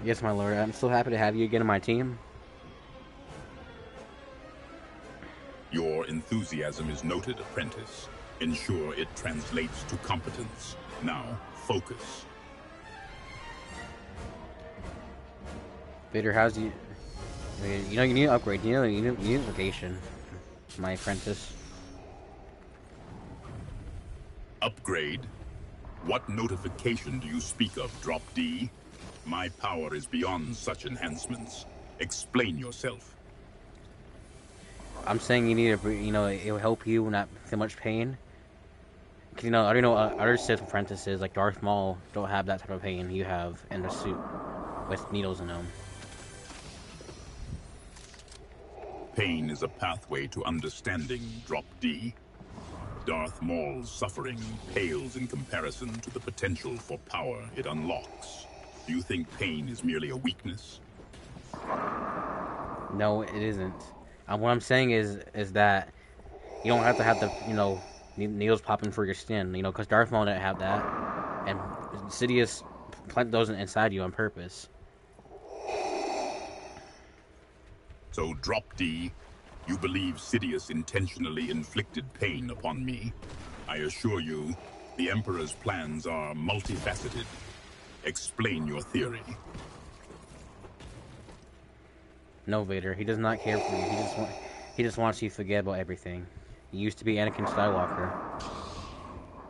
Yes, my lord. I'm so happy to have you again on my team. Your enthusiasm is noted, apprentice. Ensure it translates to competence. Now, focus. Vader, how's you? You know you need to upgrade. You need location, my apprentice. Upgrade? What notification do you speak of, Drop D? My power is beyond such enhancements. Explain yourself. I'm saying you need to. It will help you not feel much pain. Cause I don't know other Sith apprentices like Darth Maul don't have that type of pain you have in the suit with needles in them. Pain is a pathway to understanding, Drop D. Darth Maul's suffering pales in comparison to the potential for power it unlocks. Do you think pain is merely a weakness? No, it isn't. What I'm saying is that you don't have to have the needles popping for your skin. Because Darth Maul didn't have that, and Sidious plant those inside you on purpose. So, Drop D, you believe Sidious intentionally inflicted pain upon me? I assure you, the Emperor's plans are multifaceted. Explain your theory. No, Vader. He does not care for you. He just wants you to forget about everything. You used to be Anakin Skywalker.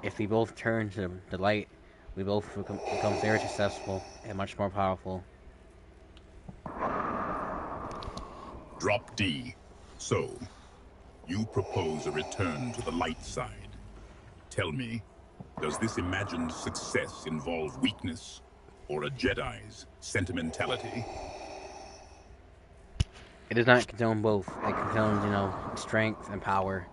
If we both turn to the light, we both become very successful and much more powerful. Drop D. So, you propose a return to the light side. Tell me, does this imagined success involve weakness or a Jedi's sentimentality? It does not condone both. It condones, strength and power.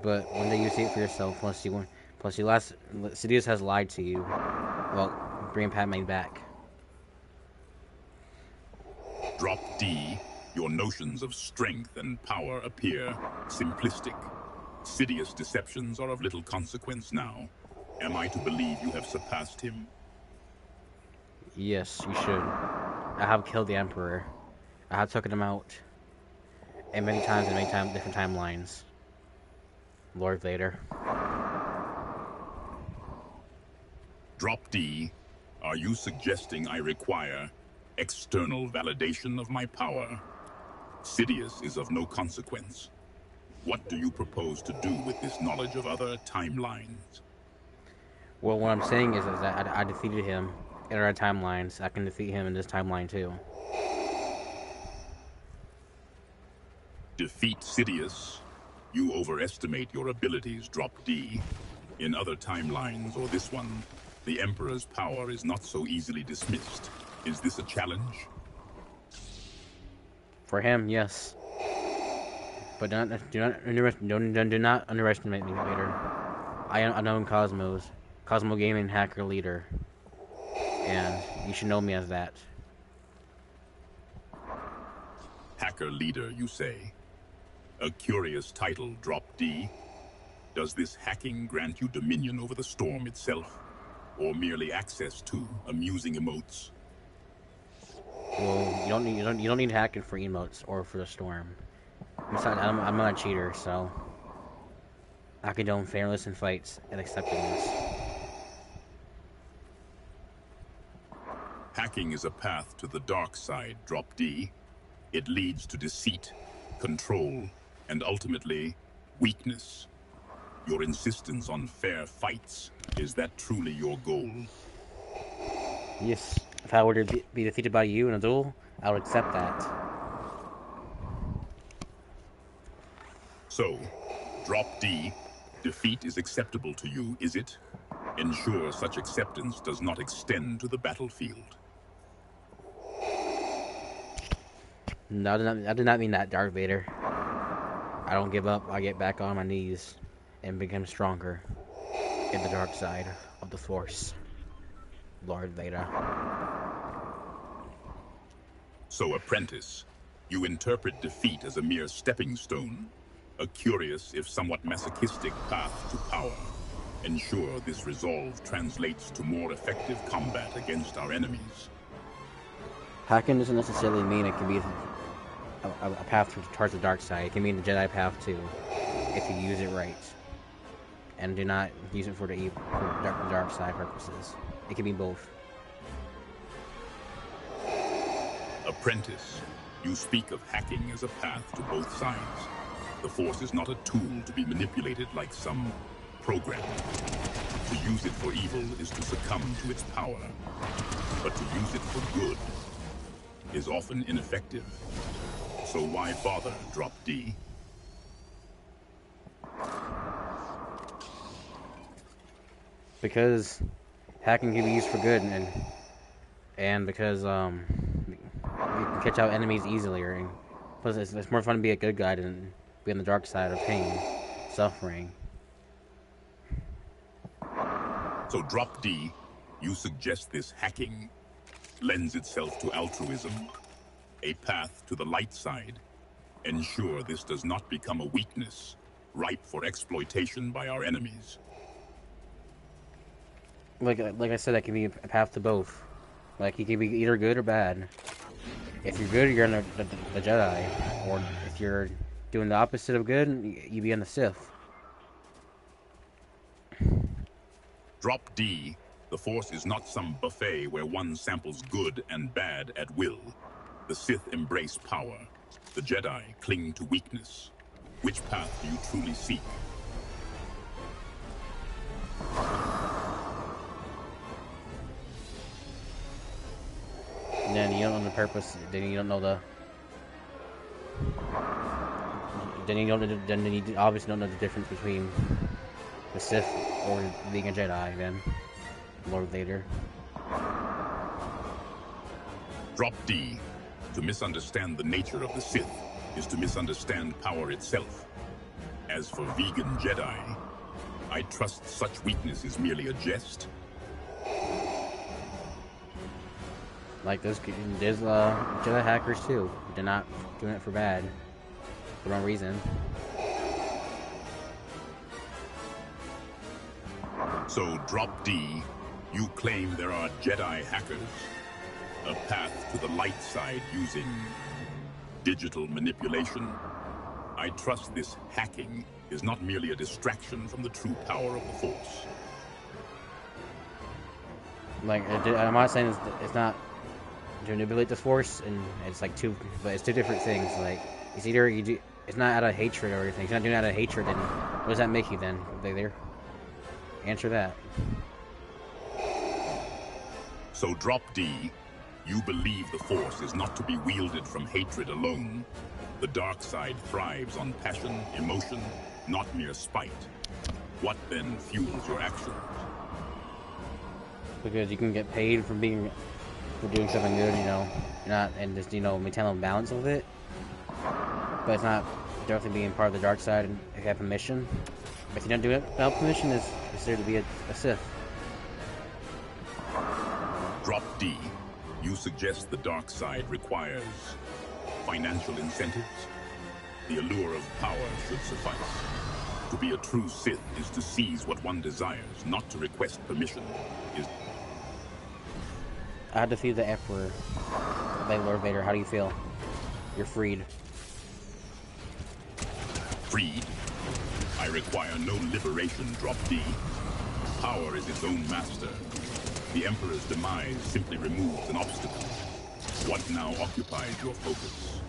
But one day you see it for yourself. Plus, Sidious has lied to you. Well, bring Padme back. Drop D. Your notions of strength and power appear simplistic. Sidious deceptions are of little consequence now. Am I to believe you have surpassed him? Yes, you should. I have killed the Emperor. I have taken him out. And many times in different timelines. Lord Vader. Drop D. Are you suggesting I require external validation of my power? Sidious is of no consequence. What do you propose to do with this knowledge of other timelines? Well, what I'm saying is that I defeated him in our timelines. I can defeat him in this timeline too. Defeat Sidious? You overestimate your abilities, Drop D. In other timelines, or this one, the Emperor's power is not so easily dismissed. Is this a challenge? For him, yes. But do not underestimate me, Vader. I am unknown Cosmo Gaming hacker leader, and you should know me as that. Hacker leader, you say? A curious title, Drop D. Does this hacking grant you dominion over the storm itself, or merely access to amusing emotes? Well, you don't need hacking for emotes or for the storm. Besides, I'm not a cheater, so I condone fairness in fights and accepting this. Hacking is a path to the dark side, Drop D. It leads to deceit, control, and ultimately, weakness. Your insistence on fair fights, is that truly your goal? Yes, if I were to be defeated by you in a duel, I would accept that. So, Drop D, defeat is acceptable to you, is it? Ensure such acceptance does not extend to the battlefield. No, I did not mean that, Darth Vader. I don't give up. I get back on my knees and become stronger in the dark side of the Force. Lord Vader. So, apprentice, you interpret defeat as a mere stepping stone, a curious, if somewhat masochistic path to power. Ensure this resolve translates to more effective combat against our enemies. Hacking doesn't necessarily mean it can be a path towards the dark side. It can mean the Jedi path too, if you use it right. And do not use it for the dark side purposes. It can be both. Apprentice, you speak of hacking as a path to both sides. The Force is not a tool to be manipulated like some program. To use it for evil is to succumb to its power. But to use it for good is often ineffective. So why bother, Drop D? Because hacking can be used for good, and because you can catch out enemies easily, and plus it's more fun to be a good guy than be on the dark side of pain, suffering. So Drop D, you suggest this hacking lends itself to altruism, a path to the light side. Ensure this does not become a weakness, ripe for exploitation by our enemies. Like I said, that can be a path to both. Like, you can be either good or bad. If you're good, you're in the Jedi. Or if you're doing the opposite of good, you be in the Sith. Drop D, the Force is not some buffet where one samples good and bad at will. The Sith embrace power. The Jedi cling to weakness. Which path do you truly seek? And then you don't know the purpose. Then you don't know the. Then you don't. Then you obviously don't know the difference between the Sith or being a Jedi. Then Lord Vader. Drop D. To misunderstand the nature of the Sith is to misunderstand power itself. As for vegan Jedi, I trust such weakness is merely a jest. Like there's Jedi hackers too. They're not doing it for bad, for no reason. So, Drop D, you claim there are Jedi hackers, a path to the light side using digital manipulation. I trust this hacking is not merely a distraction from the true power of the Force. Like, I'm not saying it's not to manipulate the Force, and it's like but it's two different things. Like, it's either it's not out of hatred or anything. It's not doing it out of hatred, then what does that make you then? There, answer that. So, Drop D, you believe the Force is not to be wielded from hatred alone. The dark side thrives on passion, emotion, not mere spite. What then fuels your actions? Because you can get paid for doing something good, and just maintain a balance of it. But it's not definitely being part of the dark side and if you have permission. If you don't do it without permission, it's considered to be a Sith. Drop D, you suggest the dark side requires financial incentives? The allure of power should suffice. To be a true Sith is to seize what one desires, not to request permission. I had to defeat the Emperor by Lord Vader. How do you feel? You're freed. Freed? I require no liberation, Drop D. Power is its own master. The Emperor's demise simply removes an obstacle. What now occupies your focus?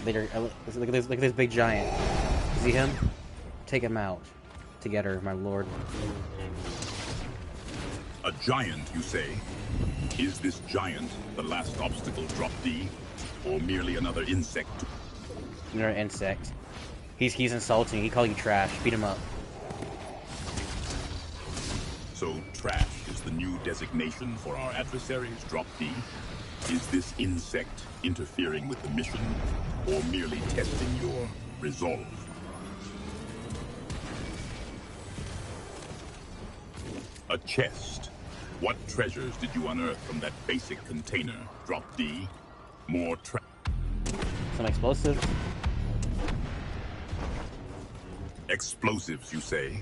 Vader, look at this big giant. See him? Take him out. Together, my lord. A giant, you say? Is this giant the last obstacle, Drop D? Or merely another insect? Another insect. He's insulting. He called you trash. Beat him up. So trash is the new designation for our adversaries, Drop D? Is this insect interfering with the mission, or merely testing your resolve? A chest. What treasures did you unearth from that basic container, Drop D? More some explosive. Explosives, you say?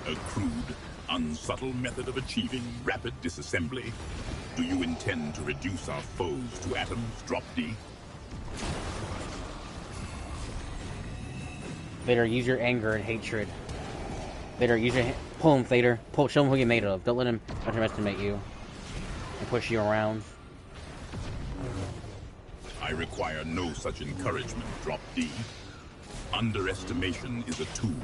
A crude, unsubtle method of achieving rapid disassembly? Do you intend to reduce our foes to atoms, Drop D? Vader, use your anger and hatred. Vader, use your... Pull him, Vader. Show him who you're made of. Don't let him underestimate you. And push you around. I require no such encouragement, Drop D. Underestimation is a tool.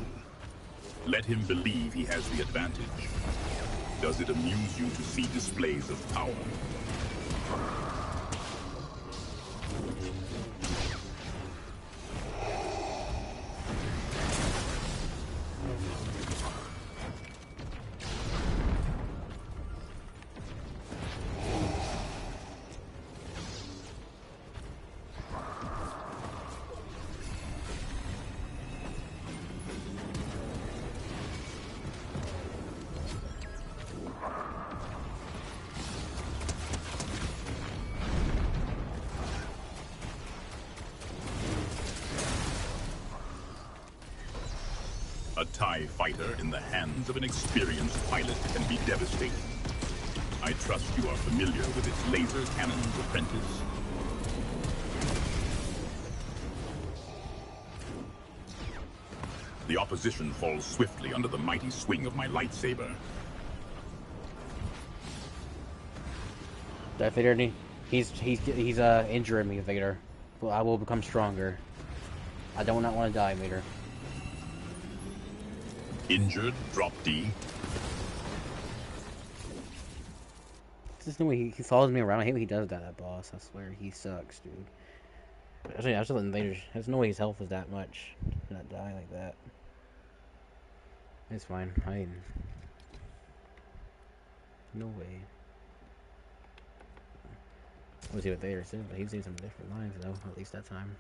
Let him believe he has the advantage. Does it amuse you to see displays of power? A TIE fighter in the hands of an experienced pilot can be devastating. I trust you are familiar with its laser cannon's apprentice. The opposition falls swiftly under the mighty swing of my lightsaber. Darth Vader, he's injuring me, Vader. Well, I will become stronger. I do not want to die, Vader. Injured, Drop D. Just the way he follows me around. I hate when he does that, boss. I swear, he sucks, dude. But actually, I was just letting Vader. There's no way his health is that much to not die like that. It's fine. No way. We'll see what Vader said, but he's seen some different lines, though. At least that time.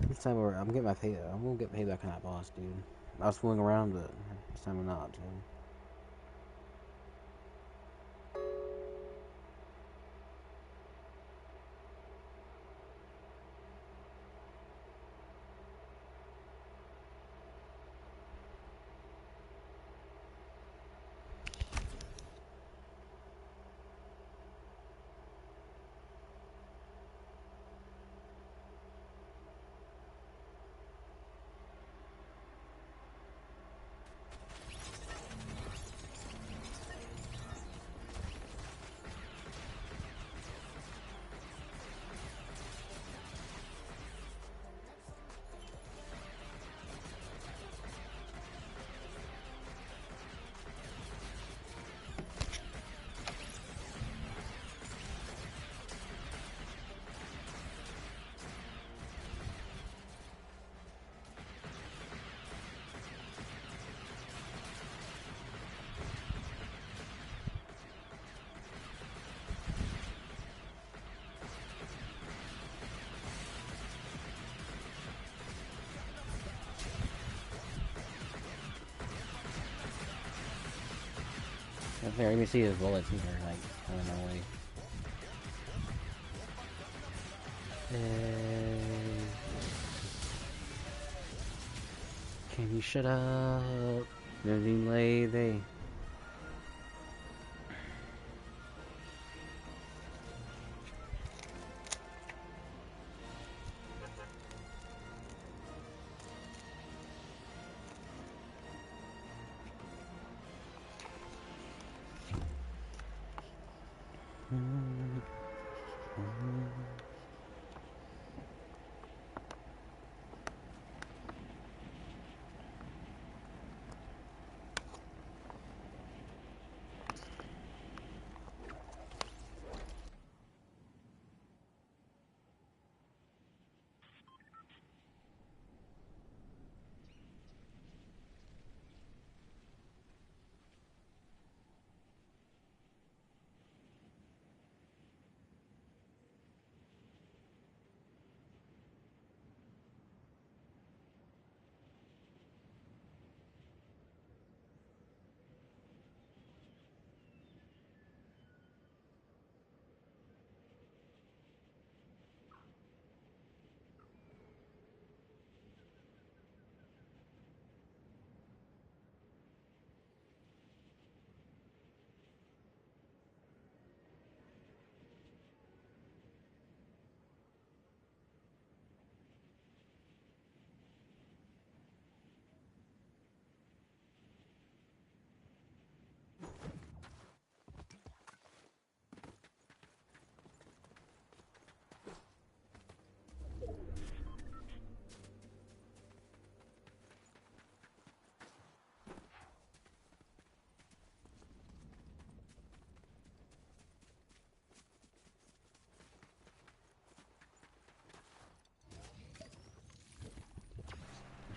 This time I'm getting my pay. I'm gonna get payback on that boss, dude. I was fooling around, but this time I'm not, dude. There, you can see his bullets in there, like, I don't know, can you shut up? Living lady.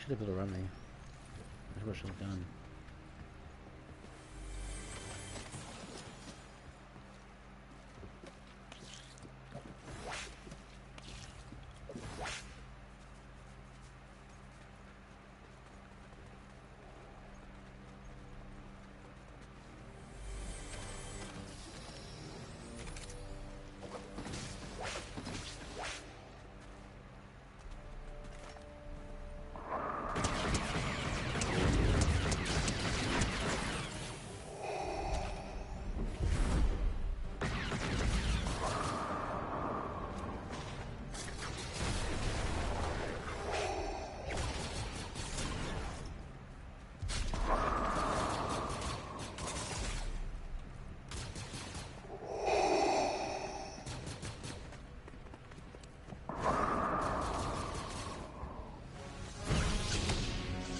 should have been running. That's what I should have done.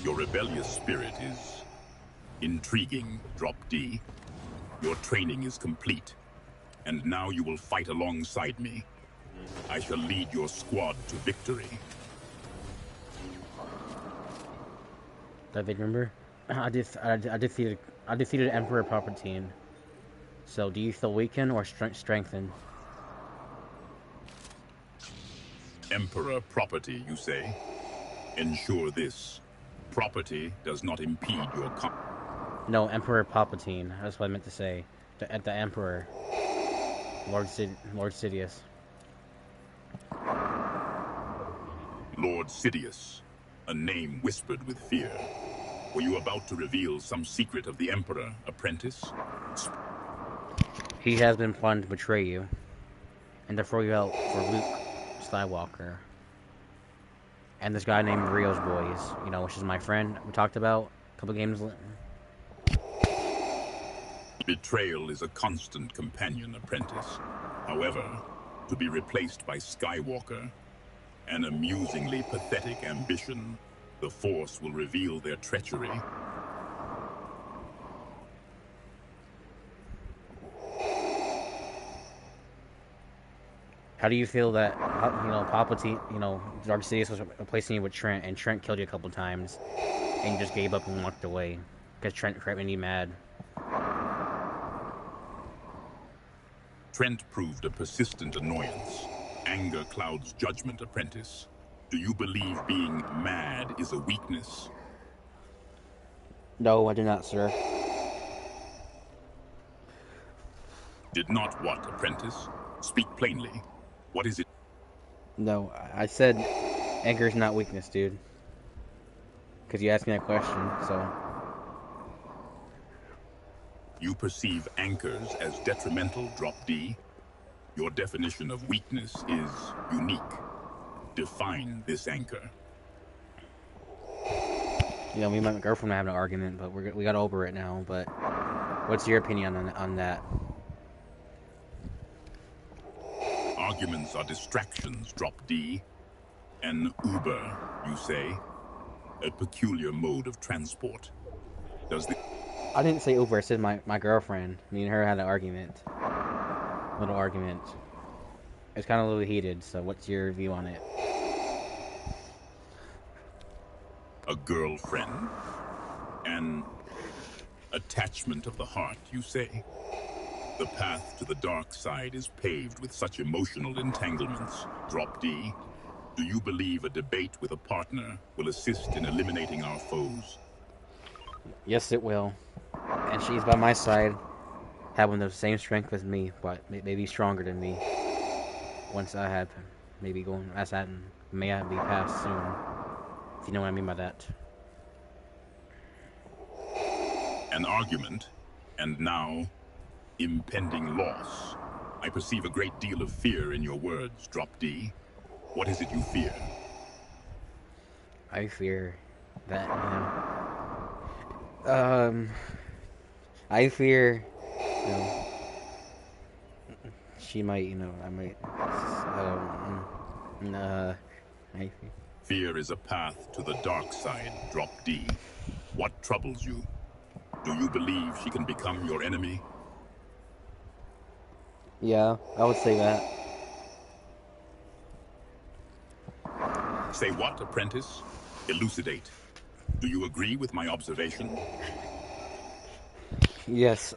Your rebellious spirit is intriguing, Drop D. Your training is complete, and now you will fight alongside me. I shall lead your squad to victory. That they remember? I defeated Emperor Palpatine. So, do you feel weakened or strengthened? Emperor property, you say? Ensure this. Property does not impede your No, Emperor Palpatine. That's what I meant to say. The Emperor. Lord Sidious. Lord Sidious. A name whispered with fear. Were you about to reveal some secret of the Emperor, apprentice? He has been plotting to betray you. And to throw you out for Luke Skywalker. And this guy named Rio's Boys, you know, which is my friend we talked about a couple games later. Betrayal is a constant companion, apprentice. However, to be replaced by Skywalker, an amusingly pathetic ambition, the Force will reveal their treachery. How do you feel that, you know, Palpatine, you know, Darth Sidious was replacing you with Trent, and Trent killed you a couple times, and you just gave up and walked away because Trent made you mad? Trent proved a persistent annoyance. Anger clouds judgment, apprentice. Do you believe being mad is a weakness? No, I do not, sir. Did not what, apprentice? Speak plainly. What is it? No, I said anger is not weakness, dude. Because you asked me that question, so... You perceive anchors as detrimental, Drop D? Your definition of weakness is unique. Define this anchor. You know, me and my girlfriend are having an argument, but we got over it now, but... What's your opinion on that? Arguments are distractions, Drop D. An Uber, you say? A peculiar mode of transport. Does the... I didn't say Uber, I said my girlfriend. Me and her had an argument. Little argument. It's kind of a little heated, so what's your view on it? A girlfriend? An attachment of the heart, you say? The path to the dark side is paved with such emotional entanglements. Drop D, do you believe a debate with a partner will assist in eliminating our foes? Yes, it will. And she's by my side, having the same strength as me, but maybe stronger than me. Once I have, maybe going as that may I be passed soon. If you know what I mean by that. An argument, and now, impending loss. I perceive a great deal of fear in your words, Drop D. What is it you fear? I fear that, you know... I fear, you know... She might, you know, I might... I fear... Fear is a path to the dark side, Drop D. What troubles you? Do you believe she can become your enemy? Yeah, I would say that. Say what, apprentice? Elucidate. Do you agree with my observation? Yes,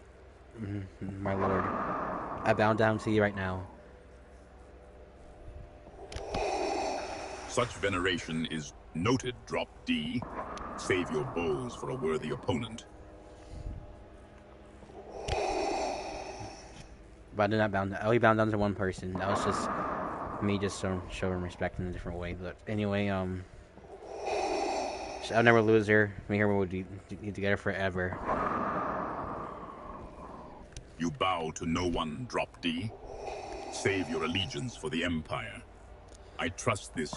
my lord. I bow down to you right now. Such veneration is noted, Drop D. Save your bows for a worthy opponent. But I did not bound. I only bound down to one person. That was just me, just showing respect in a different way. But anyway, I'll never lose her. Me and her will be together forever. You bow to no one, Drop D. Save your allegiance for the Empire. I trust this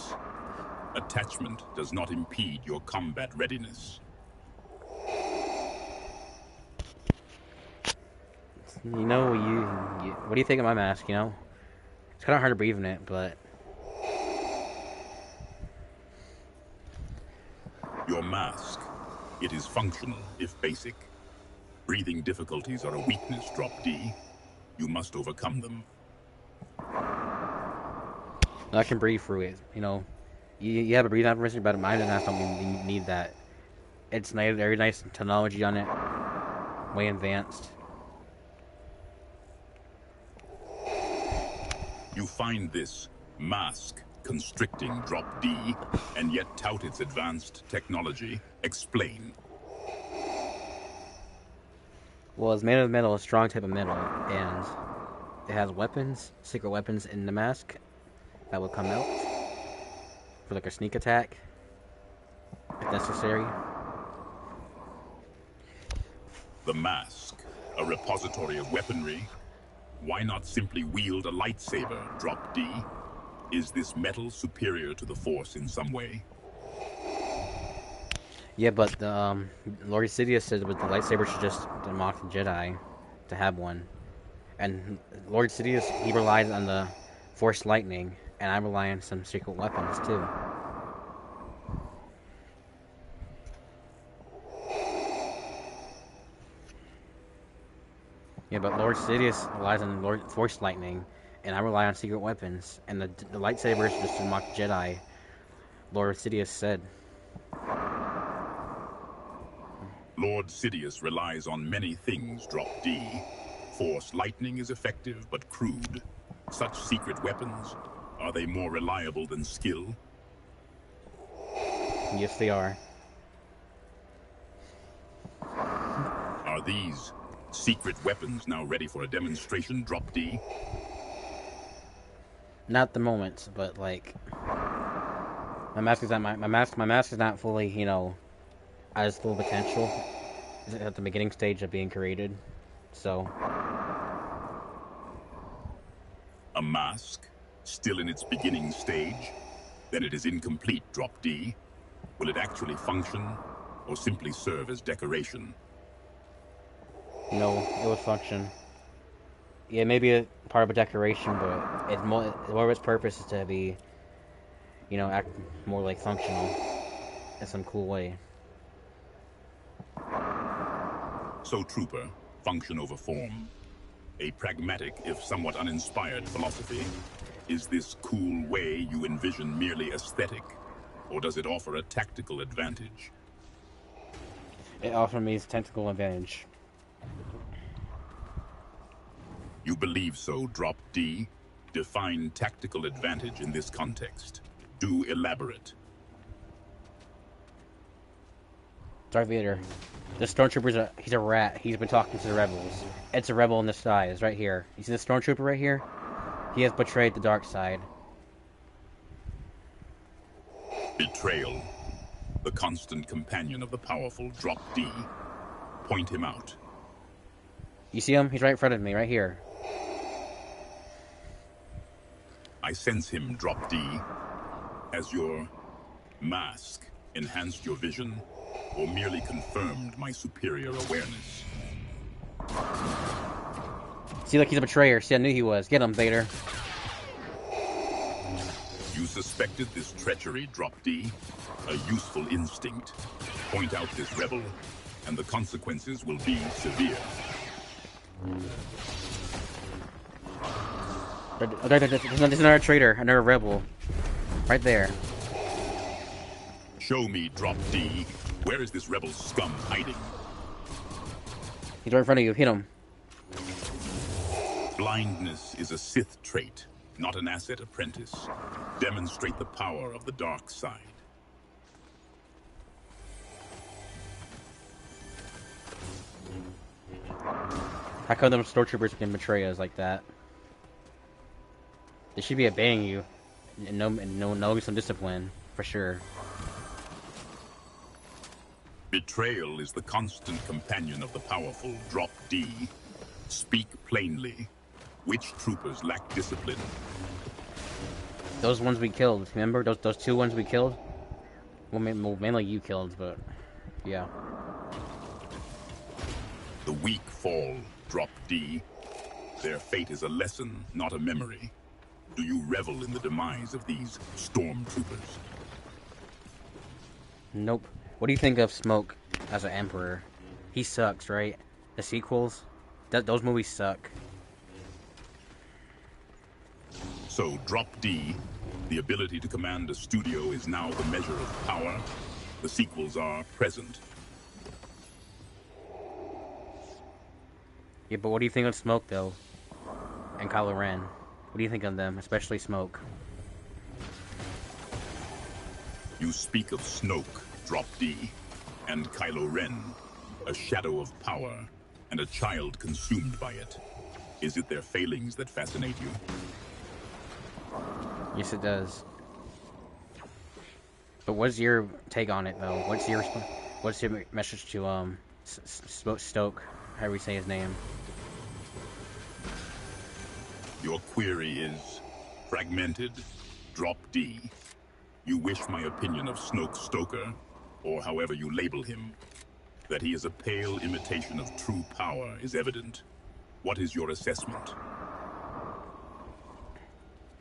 attachment does not impede your combat readiness. You know, what do you think of my mask, you know? It's kind of hard to breathe in it, but... Your mask. It is functional, if basic. Breathing difficulties are a weakness, Drop D. You must overcome them. I can breathe through it, you know. You have a breathing apparatus, but mine doesn't don't need that. It's very nice technology on it. Way advanced. You find this mask constricting, Drop D, and yet tout its advanced technology. Explain. Well, it's made of metal, a strong type of metal, and it has weapons, secret weapons in the mask that will come out for like a sneak attack, if necessary. The mask, a repository of weaponry. Why not simply wield a lightsaber, Drop D? Is this metal superior to the Force in some way? Yeah, but Lord Sidious said with the lightsaber should just unlock the Jedi to have one. And Lord Sidious, he relies on the Force lightning, and I rely on some secret weapons too. Yeah, but Lord Sidious relies on Lord Force lightning, and I rely on secret weapons. And the lightsaber is just to unlock Jedi. Lord Sidious said. Lord Sidious relies on many things, Drop D. Force lightning is effective but crude. Such secret weapons, are they more reliable than skill? Yes, they are. Are these secret weapons now ready for a demonstration, Drop D? Not at the moment, but like my mask is not my mask is not fully, you know, at its full potential. It's at the beginning stage of being created. So a mask still in its beginning stage? Then it is incomplete, Drop D. Will it actually function or simply serve as decoration? No, it would function. Yeah, maybe a part of a decoration, but it's more of its purpose is to be, you know, act more like functional in some cool way. So, Trooper, function over form. A pragmatic, if somewhat uninspired philosophy. Is this cool way you envision merely aesthetic, or does it offer a tactical advantage? It offers me a tactical advantage. You believe so, Drop D? Define tactical advantage in this context. Do elaborate. Darth Vader. The Stormtrooper's he's a rat. He's been talking to the rebels. It's a rebel in disguise, right here. You see the Stormtrooper right here? He has betrayed the dark side. Betrayal. The constant companion of the powerful, Drop D. Point him out. You see him? He's right in front of me, right here. I sense him, Drop D. Has your mask enhanced your vision, or merely confirmed my superior awareness? See, look, he's a betrayer. See, I knew he was. Get him, Vader. You suspected this treachery, Drop D? A useful instinct. Point out this rebel, and the consequences will be severe. There's another traitor, another rebel. Right there. Show me, Drop D. Where is this rebel scum hiding? He's right in front of you. Hit him. Blindness is a Sith trait, not an asset apprentice. Demonstrate the power of the dark side. How come them stormtroopers can betray us like that? They should be obeying you and knowing some discipline, for sure. Betrayal is the constant companion of the powerful. Drop D. Speak plainly. Which troopers lack discipline? Those ones we killed. Remember those two ones we killed? Well, mainly you killed, but yeah. The weak fall. Drop D. Their fate is a lesson, not a memory. Do you revel in the demise of these stormtroopers? Nope. What do you think of Smoke as an Emperor? He sucks, right? The sequels? Those movies suck. So, Drop D. The ability to command a studio is now the measure of power. The sequels are present. Yeah, but what do you think of Smoke, though? And Kylo Ren? What do you think of them, especially Smoke? You speak of Snoke, Drop D, and Kylo Ren, a shadow of power, and a child consumed by it. Is it their failings that fascinate you? Yes, it does. But what's your take on it, though? What's your message to Stoke? However you say his name. Your query is fragmented. Drop D. You wish my opinion of Snoke Stoker, or however you label him. That he is a pale imitation of true power is evident. What is your assessment?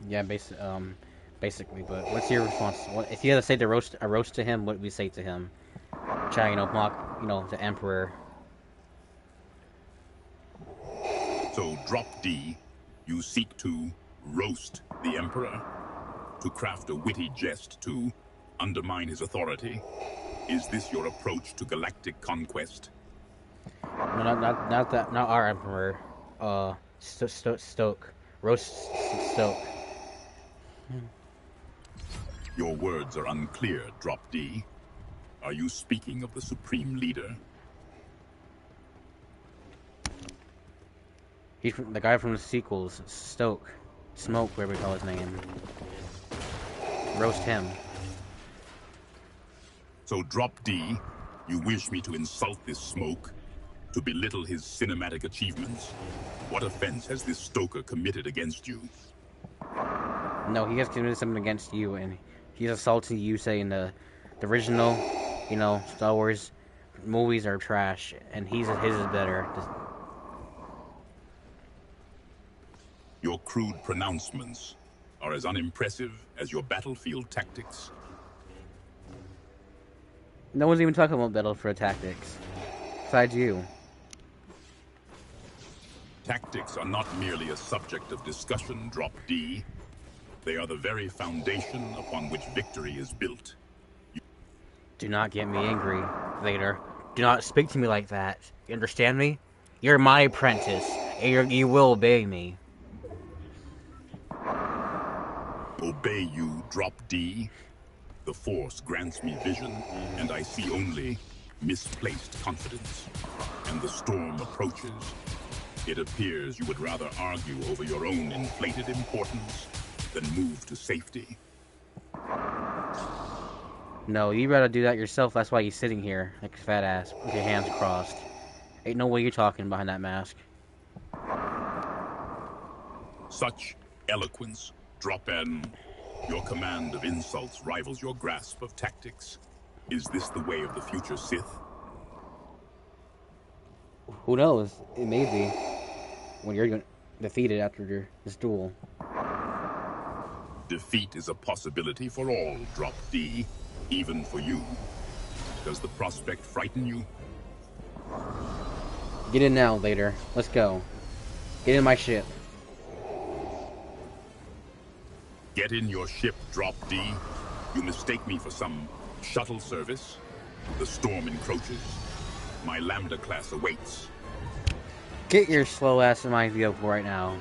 Yeah, basically. But what's your response? If you had to say a roast to him, what would we say to him? Try, mock, the Emperor. So, Drop D. You seek to roast the Emperor, to craft a witty jest to undermine his authority. Is this your approach to galactic conquest? No, not our Emperor. Stoke. Roast Stoke. Your words are unclear, Drop D. Are you speaking of the Supreme Leader? He's the guy from the sequels, Smoke, whatever we call his name. Roast him. So, Drop D, you wish me to insult this Smoke, to belittle his cinematic achievements. What offense has this Stoker committed against you? No, he has committed something against you, and he's assaulting you, saying the original, Star Wars movies are trash, and his is better. Your crude pronouncements are as unimpressive as your battlefield tactics. No one's even talking about battlefield tactics, besides you. Tactics are not merely a subject of discussion, Drop D. They are the very foundation upon which victory is built. Do not get me angry, Vader. Do not speak to me like that. You understand me? You're my apprentice, and you will obey me. Obey you, Drop D. The Force grants me vision, and I see only misplaced confidence. And the storm approaches. It appears you would rather argue over your own inflated importance than move to safety. No, you'd rather do that yourself. That's why you're sitting here like a fat ass with your hands crossed. Ain't no way you're talking behind that mask. Such eloquence, Drop N. Your command of insults rivals your grasp of tactics. Is this the way of the future Sith? Who knows? It may be. When you're defeated after this duel. Defeat is a possibility for all, Drop D. Even for you. Does the prospect frighten you? Get in now, Vader. Let's go. Get in my ship. Get in your ship, Drop D. You mistake me for some Shuttle service. The storm encroaches. My Lambda class awaits. Get your slow ass in my vehicle right now,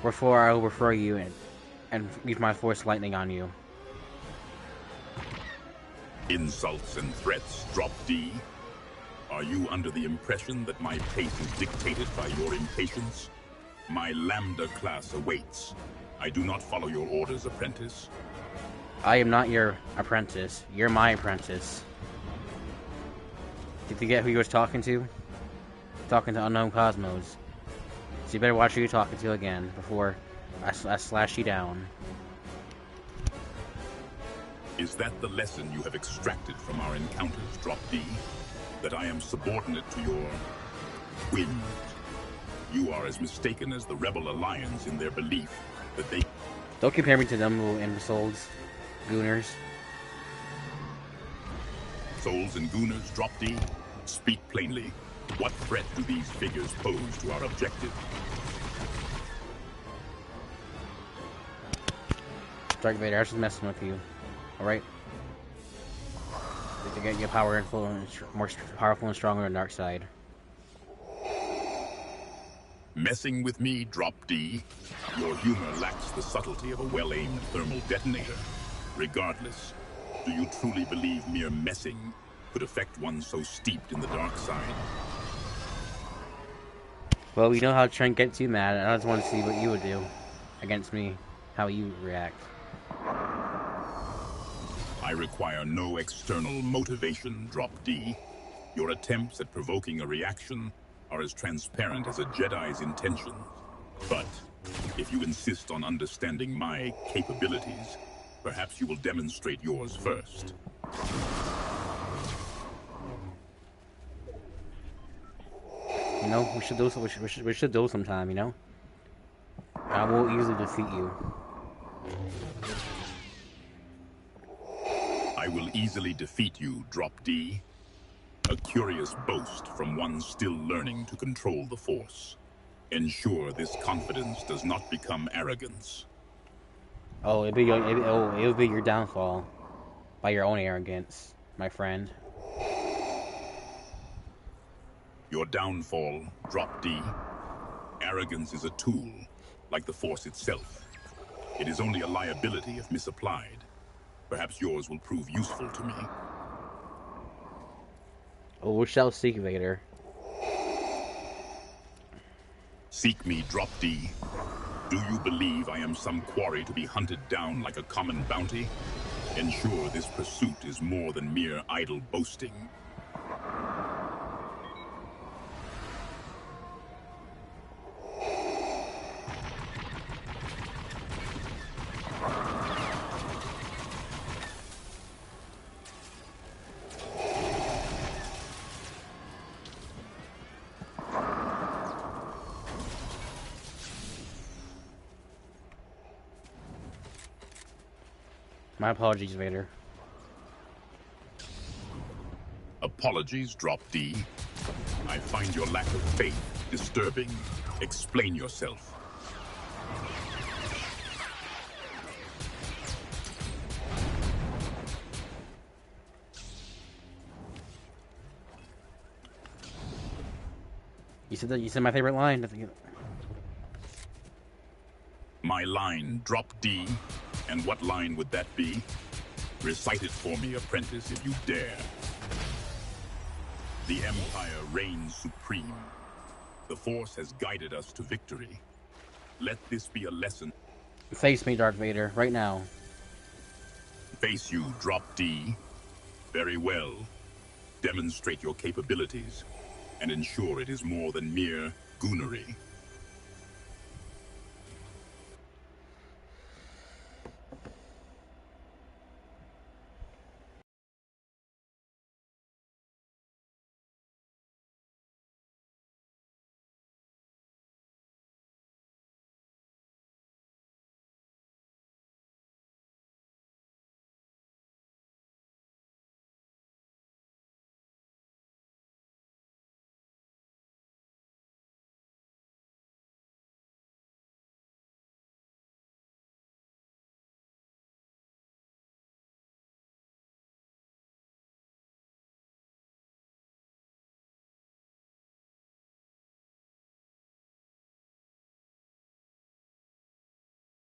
before I overthrow you and use my force lightning on you. Insults and threats, drop D. Are you under the impression that my pace is dictated by your impatience? My Lambda class awaits. I do not follow your orders, apprentice. I am not your apprentice. You're my apprentice. Did you get who you was talking to? Talking to unknown cosmos. So you better watch who you're talking to again before I slash you down. Is that the lesson you have extracted from our encounters, Drop D? That I am subordinate to your whims? You are as mistaken as the Rebel Alliance in their belief that they... Don't compare me to them little imbeciles. Gooners. Souls and Gooners, Drop D? Speak plainly. What threat do these figures pose to our objective? Dark Vader, I was just messing with you. Alright? To get your power influence more powerful and stronger on the dark side. Messing with me, Drop D? Your humor lacks the subtlety of a well-aimed thermal detonator. Regardless, do you truly believe mere messing could affect one so steeped in the dark side? Well, we know how Trent gets you mad, and I just want to see what you would do against me. How you react. I require no external motivation, Drop D. Your attempts at provoking a reaction are as transparent as a Jedi's intentions. But if you insist on understanding my capabilities, perhaps you will demonstrate yours first. You know, we should do sometime, you know? I will easily defeat you. I will easily defeat you, Drop D. A curious boast from one still learning to control the Force. Ensure this confidence does not become arrogance. Oh, it'll be your downfall by your own arrogance, my friend. Your downfall, Drop D. Arrogance is a tool, like the Force itself. It is only a liability if misapplied. Perhaps yours will prove useful to me. Oh, we shall seek, Vader. Seek me, Drop D. Do you believe I am some quarry to be hunted down like a common bounty? Ensure this pursuit is more than mere idle boasting. My apologies, Vader. Apologies, Drop D. I find your lack of faith disturbing. Explain yourself. You said my favorite line. My line, Drop D. And what line would that be? Recite it for me, apprentice, if you dare. The Empire reigns supreme. The Force has guided us to victory. Let this be a lesson. Face me, Darth Vader, right now. Face you, Drop D. Very well. Demonstrate your capabilities, and ensure it is more than mere goonery.